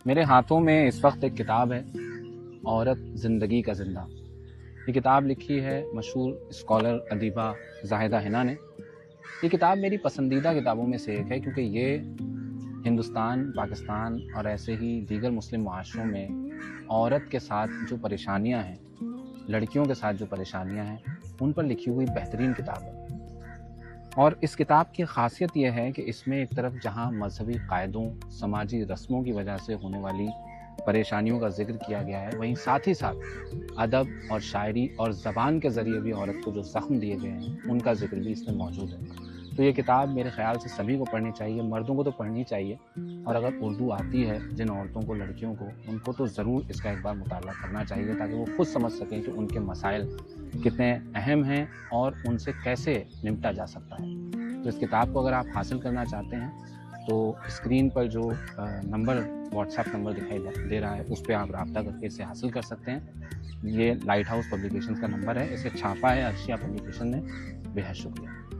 میرے ہاتھوں میں اس وقت ایک کتاب ہے، عورت زندگی کا زندہ۔ یہ کتاب لکھی ہے مشہور اسکالر ادیبہ زاہدہ حنا نے۔ یہ کتاب میری پسندیدہ کتابوں میں سے ایک ہے، کیونکہ یہ ہندوستان، پاکستان اور ایسے ہی دیگر مسلم معاشروں میں عورت کے ساتھ جو پریشانیاں ہیں، لڑکیوں کے ساتھ جو پریشانیاں ہیں، ان پر لکھی ہوئی بہترین کتاب ہے۔ اور اس کتاب کی خاصیت یہ ہے کہ اس میں ایک طرف جہاں مذہبی قاعدوں، سماجی رسموں کی وجہ سے ہونے والی پریشانیوں کا ذکر کیا گیا ہے، وہیں ساتھ ہی ساتھ ادب اور شاعری اور زبان کے ذریعے بھی عورت کو جو زخم دیے گئے ہیں ان کا ذکر بھی اس میں موجود ہے۔ تو یہ کتاب میرے خیال سے سبھی کو پڑھنی چاہیے، مردوں کو تو پڑھنی چاہیے، اور اگر اردو آتی ہے جن عورتوں کو، لڑکیوں کو، ان کو تو ضرور اس کا ایک بار مطالعہ کرنا چاہیے، تاکہ وہ خود سمجھ سکیں کہ ان کے مسائل کتنے اہم ہیں اور ان سے کیسے نمٹا جا سکتا ہے۔ تو اس کتاب کو اگر آپ حاصل کرنا چاہتے ہیں تو اسکرین پر جو نمبر، واٹس ایپ نمبر دکھائی دے رہا ہے، اس پہ آپ رابطہ کر کے اسے حاصل کر سکتے ہیں۔ یہ لائٹ ہاؤس پبلیکیشنز کا نمبر ہے، اسے چھاپا ہے ارشیا پبلیکیشن نے۔ بے حد شکریہ۔